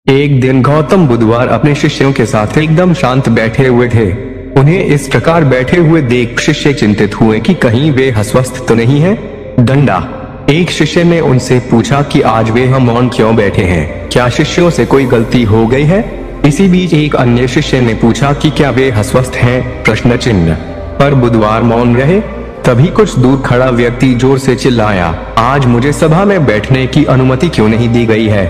एक दिन गौतम बुधवार अपने शिष्यों के साथ एकदम शांत बैठे हुए थे। उन्हें इस प्रकार बैठे हुए देख शिष्य चिंतित हुए कि कहीं वे अस्वस्थ तो नहीं हैं। दंडा। एक शिष्य ने उनसे पूछा कि आज वे हम मौन क्यों बैठे हैं, क्या शिष्यों से कोई गलती हो गई है? इसी बीच एक अन्य शिष्य ने पूछा कि क्या वे अस्वस्थ हैं? प्रश्न चिन्ह। पर बुधवार मौन रहे। तभी कुछ दूर खड़ा व्यक्ति जोर से चिल्लाया, आज मुझे सभा में बैठने की अनुमति क्यों नहीं दी गई है?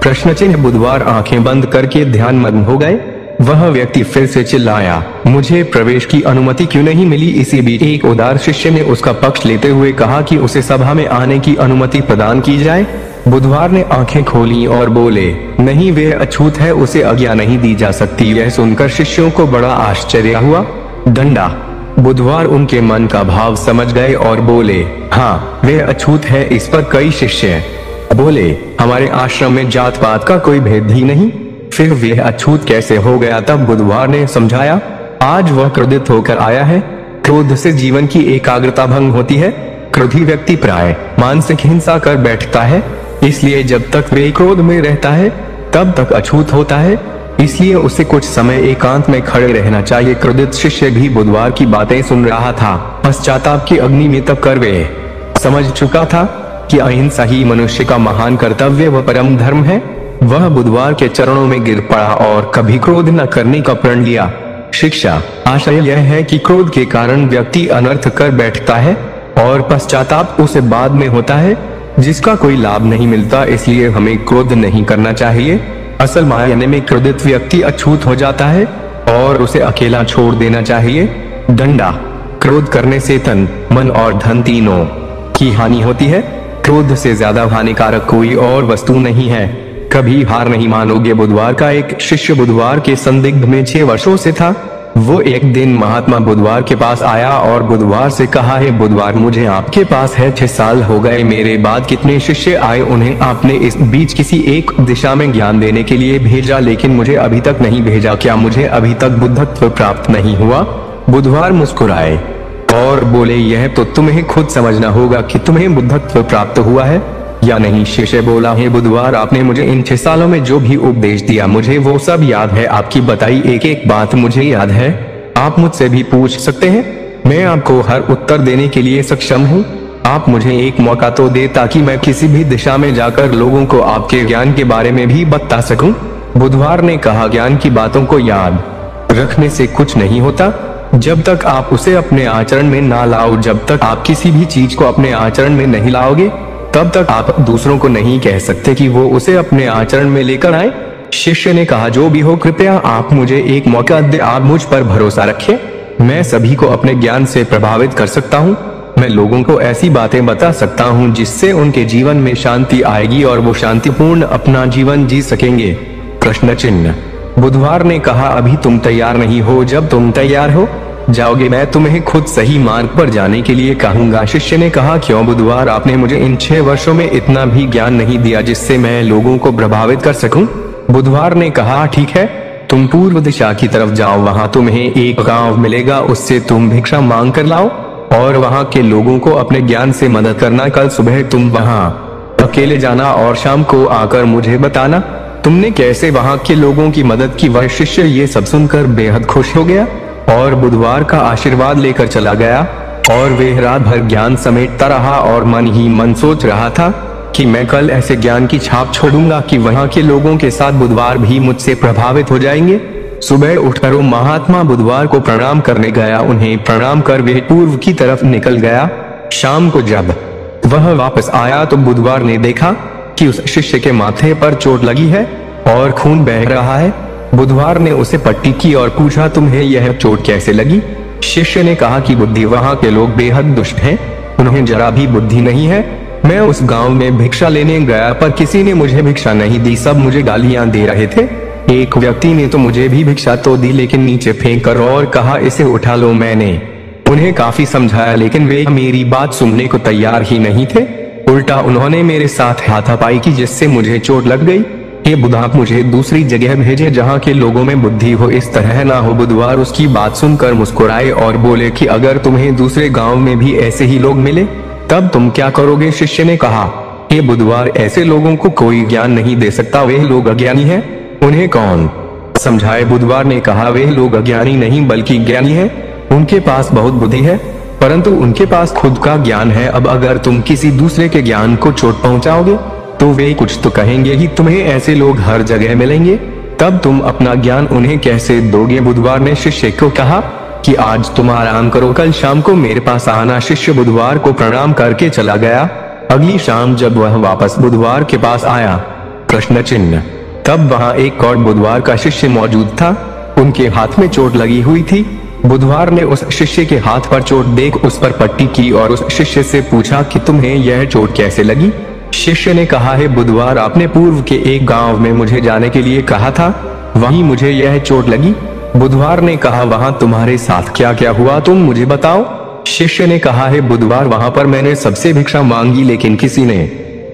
प्रश्न चिन्ह। बुधवार आंखें बंद करके ध्यान मग्न हो गए। वह व्यक्ति फिर से चिल्लाया, मुझे प्रवेश की अनुमति क्यों नहीं मिली? इसी बीच एक उदार शिष्य ने उसका पक्ष लेते हुए कहा कि उसे सभा में आने की अनुमति प्रदान की जाए। बुधवार ने आंखें खोली और बोले, नहीं, वे अछूत है, उसे आज्ञा नहीं दी जा सकती। यह सुनकर शिष्यों को बड़ा आश्चर्य हुआ। दंडा। बुधवार उनके मन का भाव समझ गए और बोले, हाँ, वे अछूत है। इस पर कई शिष्य बोले, हमारे आश्रम में जात पात का कोई भेद ही नहीं, फिर वे अछूत कैसे हो गया? तब बुधवार ने समझाया, आज वह क्रोधित होकर आया है। क्रोध से जीवन की एकाग्रता भंग होती है। क्रोधी व्यक्ति प्राय मानसिक हिंसा कर बैठता है, इसलिए जब तक वे क्रोध में रहता है तब तक अछूत होता है। इसलिए उसे कुछ समय एकांत में खड़े रहना चाहिए। क्रोधित शिष्य भी बुधवार की बातें सुन रहा था। पश्चाताप की अग्नि में तप कर वे समझ चुका था कि अहिंसा ही मनुष्य का महान कर्तव्य व परम धर्म है। वह बुधवार के चरणों में गिर पड़ा और कभी क्रोध न करने का प्रण लिया। शिक्षा। आशय यह है कि क्रोध के कारण व्यक्ति अनर्थ कर बैठता है और पश्चाताप उसे बाद में होता है, जिसका कोई लाभ नहीं मिलता। इसलिए हमें क्रोध नहीं करना चाहिए। असल मायने में क्रोधित व्यक्ति अछूत हो जाता है और उसे अकेला छोड़ देना चाहिए। दंडा। क्रोध करने से तन, मन और धन तीनों की हानि होती है। क्रोध से ज्यादा हानिकारक कोई और वस्तु नहीं है। कभी हार नहीं मानोगे। बुधवार का एक शिष्य बुधवार के संदिग्ध में 6 वर्षों से था। वो एक दिन महात्मा बुधवार के पास आया और बुधवार से कहा, है बुधवार, मुझे आपके पास है 6 साल हो गए। मेरे बाद कितने शिष्य आए, उन्हें आपने इस बीच किसी एक दिशा में ज्ञान देने के लिए भेजा, लेकिन मुझे अभी तक नहीं भेजा। क्या मुझे अभी तक बुद्धत्व प्राप्त नहीं हुआ? बुधवार मुस्कुराए और बोले, यह तो तुम्हें खुद समझना होगा कि तुम्हें बुद्धत्व प्राप्त हुआ है या नहीं। शिष्य बोला, है बुधवार, आपने मुझे इन 6 सालों में जो भी उपदेश दिया मुझे वो सब याद है। आपकी बताई एक एक बात मुझे याद है। आप मुझसे भी पूछ सकते हैं, मैं आपको हर उत्तर देने के लिए सक्षम हूँ। आप मुझे एक मौका तो दे ताकि मैं किसी भी दिशा में जाकर लोगों को आपके ज्ञान के बारे में भी बता सकूं। बुधवार ने कहा, ज्ञान की बातों को याद रखने से कुछ नहीं होता। जब तक आप उसे अपने आचरण में ना लाओ, जब तक आप किसी भी चीज को अपने आचरण में नहीं लाओगे, तब तक आप दूसरों को नहीं कह सकते कि वो उसे अपने आचरण में लेकर आए। शिष्य ने कहा, जो भी हो, कृपया आप मुझे एक मौका दे। आप मुझ पर भरोसा रखें। मैं सभी को अपने ज्ञान से प्रभावित कर सकता हूँ। मैं लोगों को ऐसी बातें बता सकता हूँ जिससे उनके जीवन में शांति आएगी और वो शांतिपूर्ण अपना जीवन जी सकेंगे। प्रश्न चिन्ह। बुधवार ने कहा, अभी तुम तैयार नहीं हो। जब तुम तैयार हो जाओगे मैं तुम्हें खुद सही मार्ग पर जाने के लिए कहूंगा। शिष्य ने कहा, क्यों बुधवार, आपने मुझे इन 6 वर्षों में इतना भी ज्ञान नहीं दिया जिससे मैं लोगों को प्रभावित कर सकूं। बुधवार ने कहा, ठीक है, तुम पूर्व दिशा की तरफ जाओ। वहां तुम्हें एक गांव मिलेगा, उससे तुम भिक्षा मांग कर लाओ और वहां के लोगों को अपने ज्ञान से मदद करना। कल सुबह तुम वहां अकेले जाना और शाम को आकर मुझे बताना तुमने कैसे वहां के लोगों की मदद की। वह शिष्य ये सब सुनकर बेहद खुश हो गया और बुधवार का आशीर्वाद लेकर चला गया। और वे रात भर ज्ञान समेटता रहा और मन ही मन सोच रहा था कि मैं कल ऐसे ज्ञान की छाप छोड़ूंगा कि वहां के लोगों के साथ बुधवार भी मुझसे प्रभावित हो जाएंगे। सुबह उठकर वो महात्मा बुधवार को प्रणाम करने गया। उन्हें प्रणाम कर वे पूर्व की तरफ निकल गया। शाम को जब वह वापस आया तो बुधवार ने देखा कि उस शिष्य के माथे पर चोट लगी है और खून बह रहा है। बुधवार ने उसे पट्टी की और पूछा, तुम्हें यह चोट कैसे लगी? शिष्य ने कहा कि बुद्धि, वहां के लोग बेहद दुष्ट हैं, उन्हें जरा भी बुद्धि नहीं है। मैं उस गांव में भिक्षा लेने गया पर किसी ने मुझे भिक्षा नहीं दी, सब मुझे गालियां दे रहे थे। एक व्यक्ति ने तो मुझे भी भिक्षा तो दी लेकिन नीचे फेंक कर और कहा, इसे उठा लो। मैंने उन्हें काफी समझाया लेकिन वे मेरी बात सुनने को तैयार ही नहीं थे। उल्टा उन्होंने मेरे साथ हाथापाई की जिससे मुझे चोट लग गई। हे बुधा, आप मुझे दूसरी जगह भेजे जहाँ के लोगों में बुद्धि हो, इस तरह ना हो। बुधवार उसकी बात सुनकर मुस्कुराए और बोले कि अगर तुम्हें दूसरे गांव में भी ऐसे ही लोग मिले तब तुम क्या करोगे? शिष्य ने कहा, हे बुधवार, ऐसे लोगों को कोई ज्ञान नहीं दे सकता, वे लोग अज्ञानी हैं। उन्हें कौन समझाए? बुधवार ने कहा, वे लोग अज्ञानी नहीं बल्कि ज्ञानी हैं। उनके पास बहुत बुद्धि है, परंतु उनके पास खुद का ज्ञान है। अब अगर तुम किसी दूसरे के ज्ञान को चोट पहुंचाओगे तो वे कुछ तो कहेंगे ही। तुम्हें ऐसे लोग हर जगह मिलेंगे, तब तुम अपना ज्ञान उन्हें कैसे दोगे? बुधवार ने शिष्य को कहा कि आज तुम आराम करो, कल शाम को मेरे पास आना। शिष्य बुधवार को प्रणाम करके चला गया। अगली शाम जब वह वापस बुधवार के पास आया, प्रश्न चिन्ह, तब वहां एक और बुधवार का शिष्य मौजूद था। उनके हाथ में चोट लगी हुई थी। बुधवार ने उस शिष्य के हाथ पर चोट देख उस पर पट्टी की और उस शिष्य से पूछा कि तुम्हें यह चोट कैसे लगी? शिष्य ने कहा है, बुधवार, आपने पूर्व के एक गांव में मुझे जाने के लिए कहा था, वहीं मुझे यह चोट लगी। बुधवार ने कहा, वहां तुम्हारे साथ क्या क्या हुआ, तुम मुझे बताओ। शिष्य ने कहा है, बुधवार, वहां पर मैंने सबसे भिक्षा मांगी, लेकिन किसी ने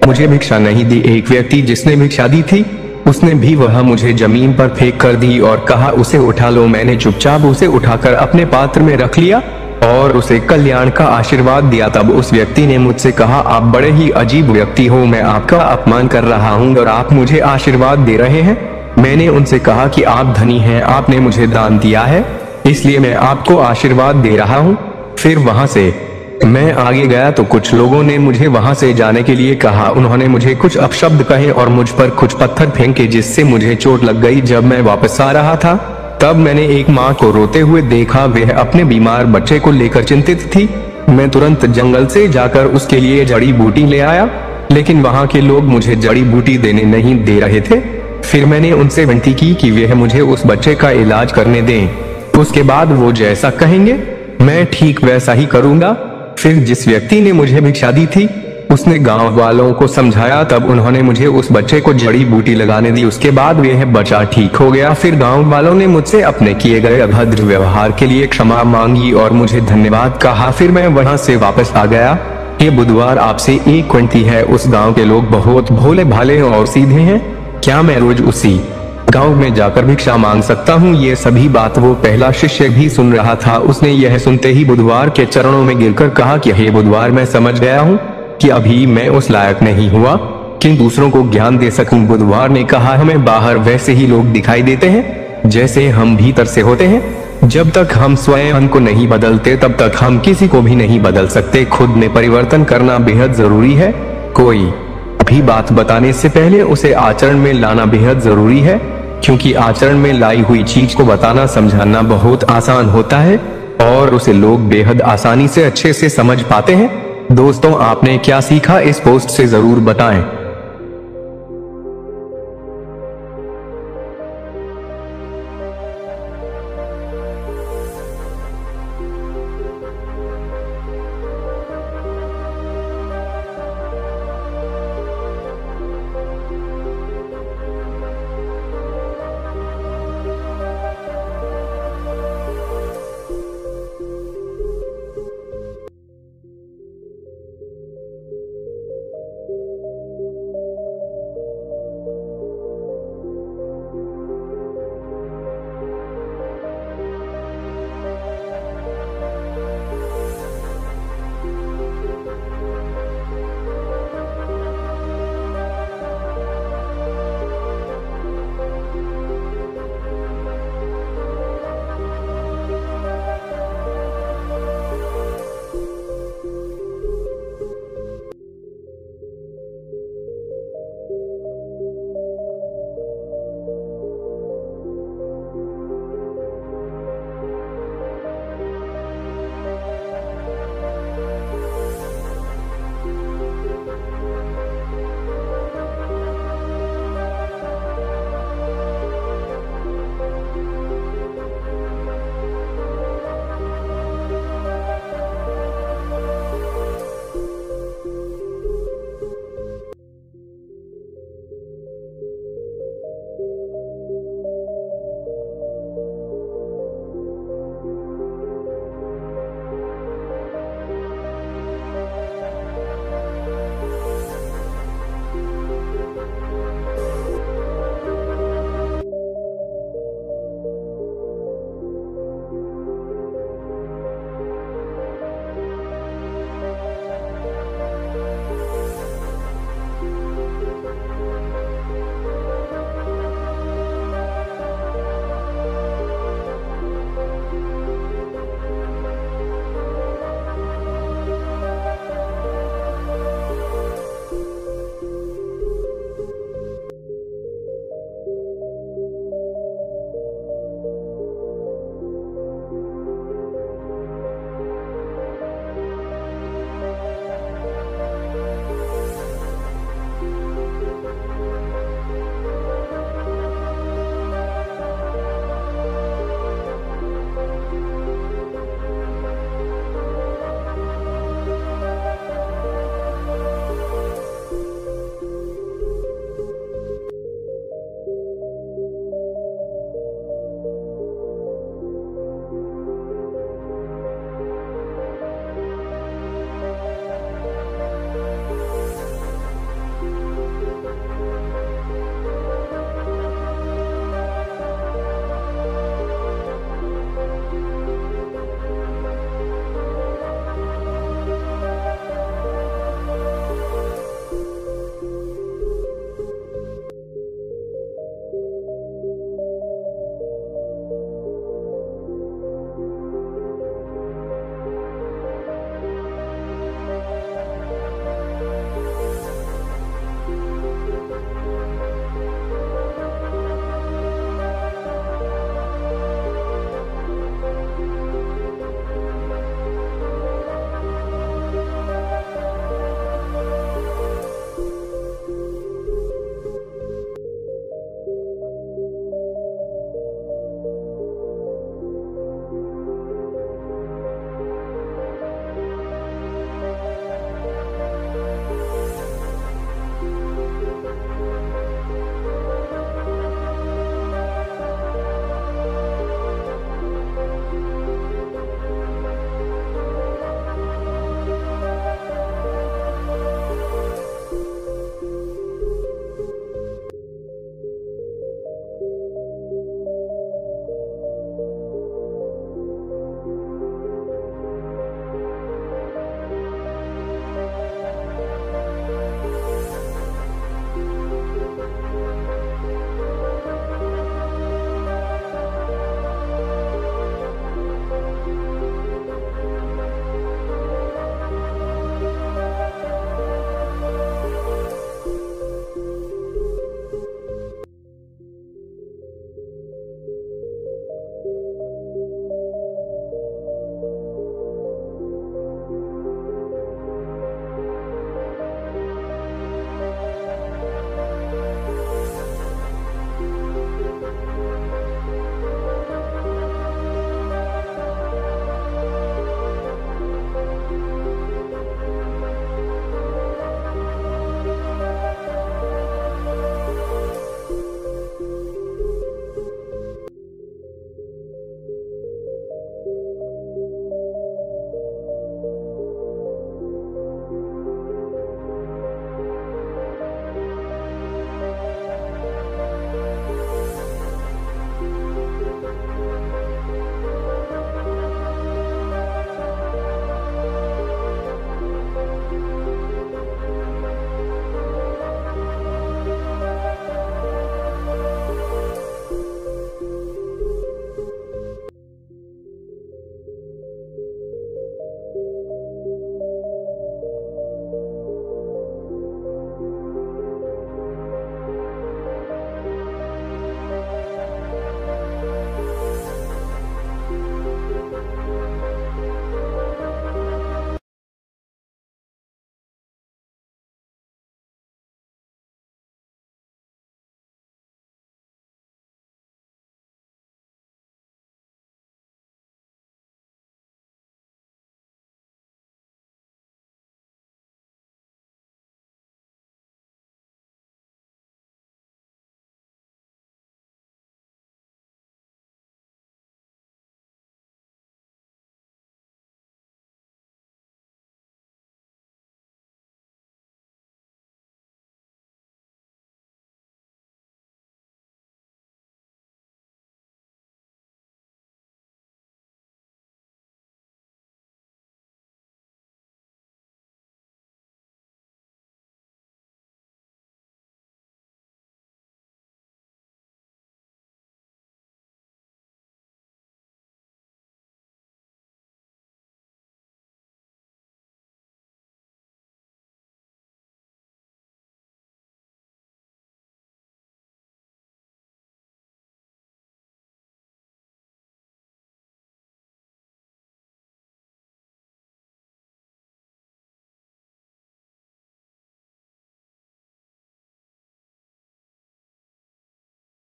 मुझे भिक्षा नहीं दी। एक व्यक्ति जिसने भिक्षा दी थी, उसने भी वह मुझे जमीन पर फेंक कर दी और कहा, उसे उठा लो। मैंने चुपचाप उसे उठाकर अपने पात्र में रख लिया और उसे कल्याण का आशीर्वाद दिया। तब उस व्यक्ति ने मुझसे कहा, आप बड़े ही अजीब व्यक्ति हो, मैं आपका अपमान कर रहा हूँ और आप मुझे आशीर्वाद दे रहे हैं। मैंने उनसे कहा कि आप धनी हैं, आपने मुझे दान दिया है, इसलिए मैं आपको आशीर्वाद दे रहा हूँ। फिर वहां से मैं आगे गया तो कुछ लोगों ने मुझे वहां से जाने के लिए कहा। उन्होंने मुझे कुछ अपशब्द कहे और मुझ पर कुछ पत्थर फेंके, जिससे मुझे चोट लग गई। जब मैं वापस आ रहा था तब मैंने एक माँ को रोते हुए देखा। वह अपने बीमार बच्चे को लेकर चिंतित थी। मैं तुरंत जंगल से जाकर उसके लिए जड़ी बूटी ले आया, लेकिन वहाँ के लोग मुझे जड़ी बूटी देने नहीं दे रहे थे। फिर मैंने उनसे विनती की कि वह मुझे उस बच्चे का इलाज करने दें। उसके बाद वो जैसा कहेंगे मैं ठीक वैसा ही करूँगा। फिर जिस व्यक्ति ने मुझे भिक्षा दी थी, उसने गांव वालों को समझाया। तब उन्होंने मुझे उस बच्चे को जड़ी बूटी लगाने दी। उसके बाद वह बच्चा ठीक हो गया। फिर गांव वालों ने मुझसे अपने किए गए अभद्र व्यवहार के लिए क्षमा मांगी और मुझे धन्यवाद कहा। फिर मैं वहां से वापस आ गया। ये बुधवार, आपसे एक विनती है, उस गांव के लोग बहुत भोले भाले और सीधे हैं। क्या मैं रोज उसी गांव में जाकर भिक्षा मांग सकता हूँ? ये सभी बात वो पहला शिष्य भी सुन रहा था। उसने यह सुनते ही बुधवार के चरणों में गिरकर कहा कि हे बुधवार, मैं समझ गया हूँ कि अभी मैं उस लायक नहीं हुआ कि दूसरों को ज्ञान दे सकूं। बुधवार ने कहा, हमें बाहर वैसे ही लोग दिखाई देते हैं जैसे हम भीतर से होते हैं। जब तक हम स्वयं को नहीं बदलते तब तक हम किसी को भी नहीं बदल सकते। खुद में परिवर्तन करना बेहद जरूरी है। कोई भी बात बताने से पहले उसे आचरण में लाना बेहद जरूरी है, क्योंकि आचरण में लाई हुई चीज को बताना समझाना बहुत आसान होता है और उसे लोग बेहद आसानी से अच्छे से समझ पाते हैं। दोस्तों, आपने क्या सीखा इस पोस्ट से जरूर बताएं।